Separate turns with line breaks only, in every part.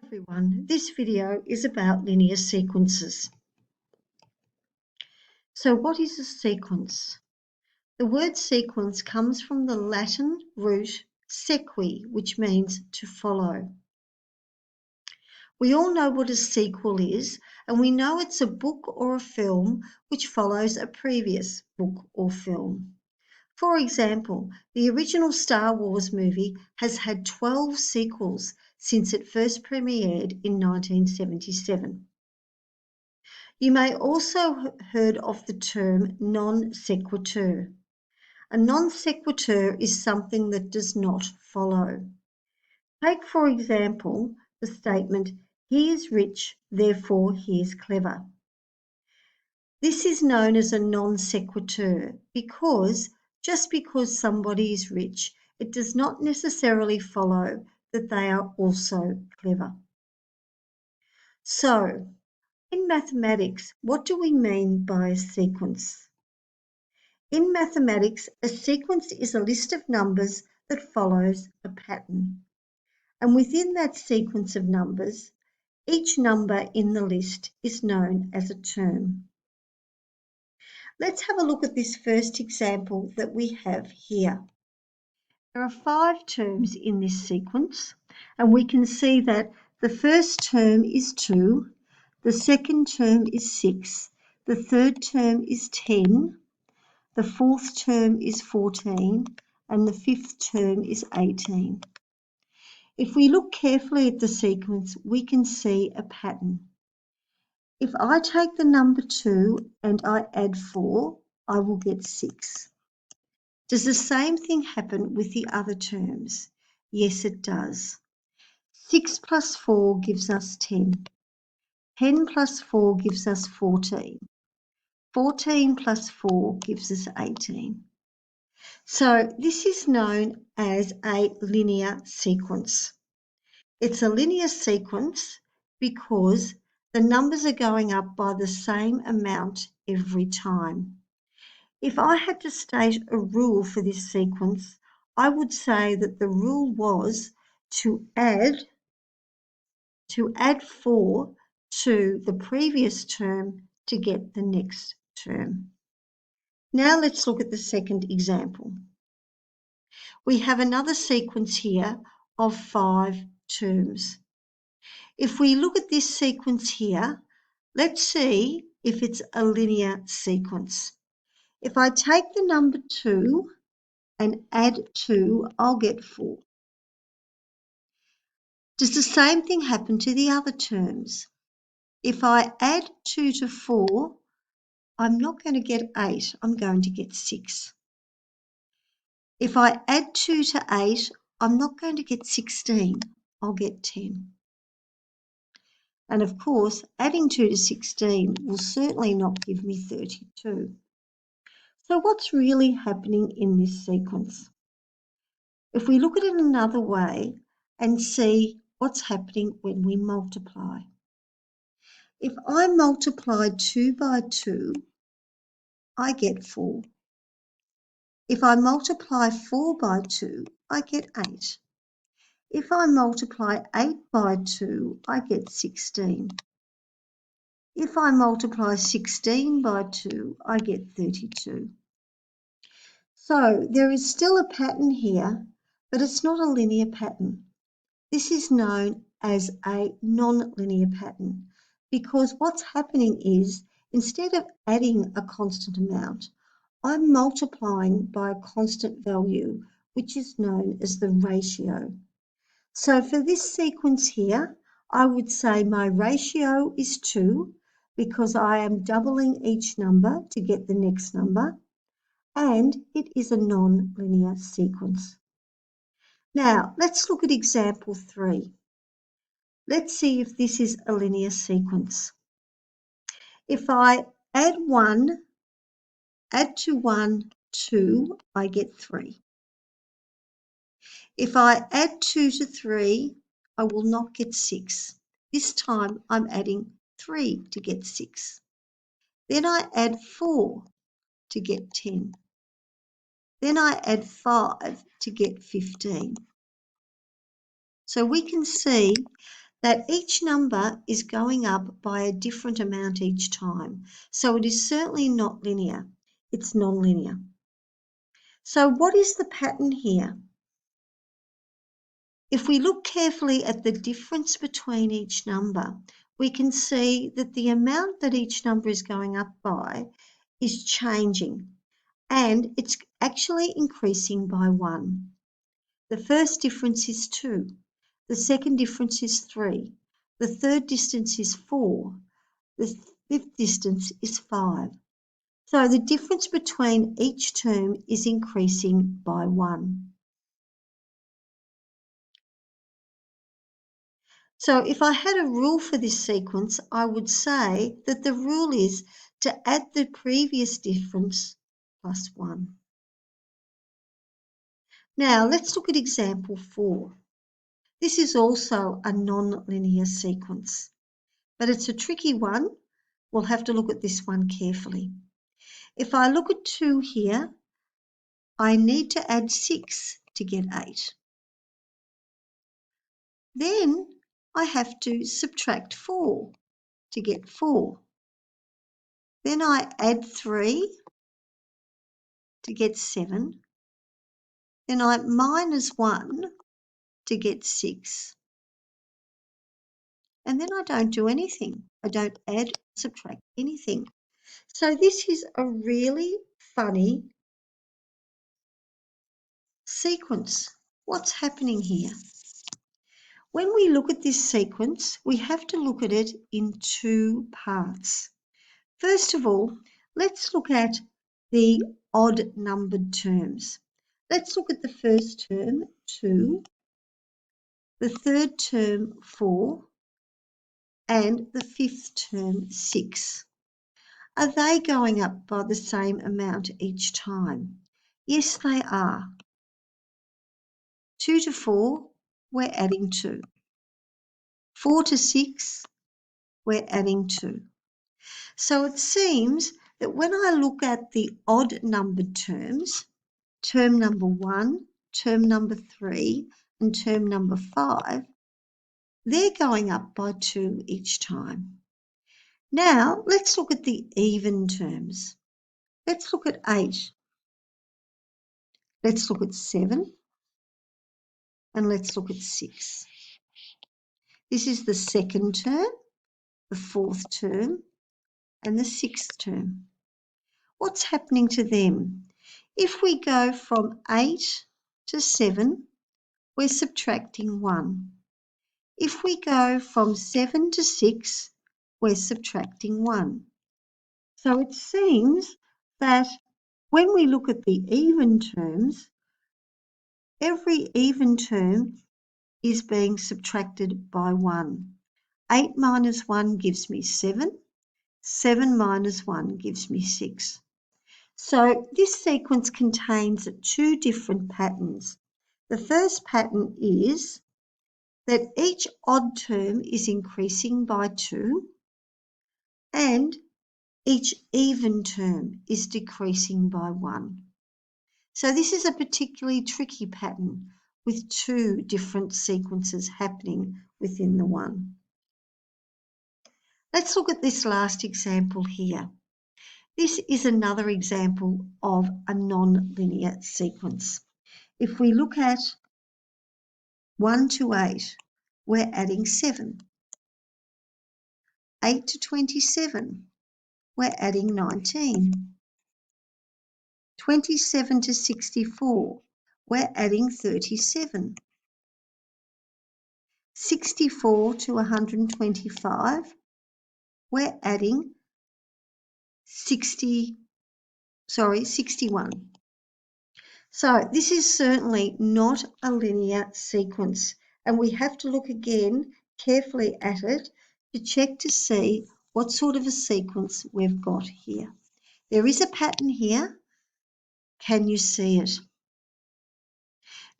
Everyone, this video is about linear sequences. So what is a sequence? The word sequence comes from the Latin root sequi, which means to follow. We all know what a sequel is, and we know it's a book or a film which follows a previous book or film. For example, the original Star Wars movie has had 12 sequels since it first premiered in 1977. You may also have heard of the term non sequitur. A non sequitur is something that does not follow. Take, for example, the statement, "He is rich, therefore he is clever." This is known as a non sequitur because just because somebody is rich, it does not necessarily follow that they are also clever. So, in mathematics, what do we mean by a sequence? In mathematics, a sequence is a list of numbers that follows a pattern. And within that sequence of numbers, each number in the list is known as a term. Let's have a look at this first example that we have here. There are 5 terms in this sequence, and we can see that the first term is 2, the second term is 6, the third term is 10, the fourth term is 14, and the fifth term is 18. If we look carefully at the sequence, we can see a pattern. If I take the number 2 and I add 4, I will get 6. Does the same thing happen with the other terms? Yes, it does. 6 plus 4 gives us 10. 10 plus 4 gives us 14. 14 plus 4 gives us 18. So this is known as a linear sequence. It's a linear sequence because the numbers are going up by the same amount every time. If I had to state a rule for this sequence, I would say that the rule was to add 4 to the previous term to get the next term. Now let's look at the second example. We have another sequence here of 5 terms. If we look at this sequence here, let's see if it's a linear sequence. If I take the number 2 and add 2, I'll get 4. Does the same thing happen to the other terms? If I add 2 to 4, I'm not going to get 8, I'm going to get 6. If I add 2 to 8, I'm not going to get 16, I'll get 10. And of course, adding 2 to 16 will certainly not give me 32. So what's really happening in this sequence? If we look at it another way and see what's happening when we multiply. If I multiply 2 by 2, I get 4. If I multiply 4 by 2, I get 8. If I multiply 8 by 2, I get 16. If I multiply 16 by 2, I get 32. So there is still a pattern here, but it's not a linear pattern. This is known as a non-linear pattern because what's happening is instead of adding a constant amount, I'm multiplying by a constant value, which is known as the ratio. So for this sequence here, I would say my ratio is 2 because I am doubling each number to get the next number, and it is a non-linear sequence. Now, let's look at example 3. Let's see if this is a linear sequence. If I add to 1, 2, I get 3. If I add 2 to 3, I will not get 6. This time I'm adding 3 to get 6. Then I add 4 to get 10. Then I add 5 to get 15. So we can see that each number is going up by a different amount each time. So it is certainly not linear. It's non-linear. So what is the pattern here? If we look carefully at the difference between each number, we can see that the amount that each number is going up by is changing, and it's actually increasing by 1. The first difference is 2. The second difference is 3. The third distance is 4. The fifth distance is 5. So the difference between each term is increasing by 1. So if I had a rule for this sequence, I would say that the rule is to add the previous difference plus 1. Now let's look at example 4. This is also a non-linear sequence, but it's a tricky one. We'll have to look at this one carefully. If I look at 2 here, I need to add 6 to get 8. Then I have to subtract 4 to get 4. Then I add 3 to get 7. Then I minus 1 to get 6. And then I don't do anything. I don't add, subtract anything. So this is a really funny sequence. What's happening here? When we look at this sequence, we have to look at it in 2 parts. First of all, let's look at the odd numbered terms. Let's look at the first term, 2, the third term, 4, and the fifth term, 6. Are they going up by the same amount each time? Yes, they are. 2 to 4, we're adding 2. 4 to 6, we're adding 2. So it seems that when I look at the odd numbered terms, term number 1, term number 3, and term number 5, they're going up by 2 each time. Now, let's look at the even terms. Let's look at 8. Let's look at 7. And let's look at 6. This is the second term, the fourth term, and the sixth term. What's happening to them? If we go from 8 to 7, we're subtracting 1. If we go from 7 to 6, we're subtracting 1. So it seems that when we look at the even terms, every even term is being subtracted by 1. 8 minus 1 gives me 7. 7 minus 1 gives me 6. So this sequence contains 2 different patterns. The first pattern is that each odd term is increasing by 2 and each even term is decreasing by 1. So this is a particularly tricky pattern with 2 different sequences happening within the one. Let's look at this last example here. This is another example of a non-linear sequence. If we look at 1 to 8, we're adding 7. 8 to 27, we're adding 19. 27 to 64, we're adding 37. 64 to 125, we're adding 61. So this is certainly not a linear sequence, and we have to look again carefully at it to check to see what sort of a sequence we've got here. There is a pattern here. Can you see it?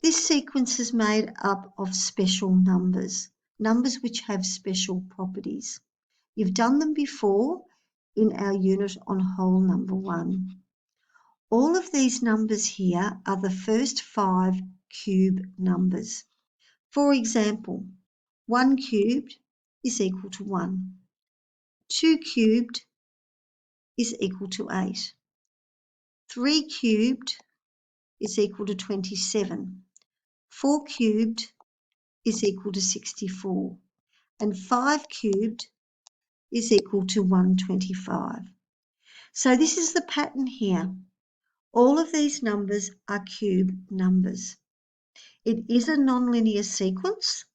This sequence is made up of special numbers, numbers which have special properties. You've done them before in our unit on whole number 1. All of these numbers here are the first 5 cube numbers. For example, 1 cubed is equal to 1. 2 cubed is equal to 8. 3 cubed is equal to 27. 4 cubed is equal to 64. And 5 cubed is equal to 125. So this is the pattern here. All of these numbers are cube numbers. It is a nonlinear sequence.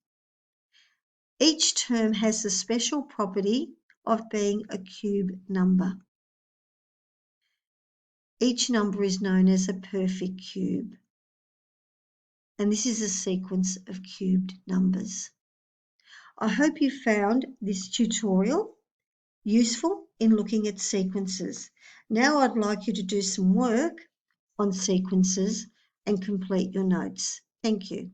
Each term has the special property of being a cube number. Each number is known as a perfect cube. And this is a sequence of cubed numbers. I hope you found this tutorial useful in looking at sequences. Now I'd like you to do some work on sequences and complete your notes. Thank you.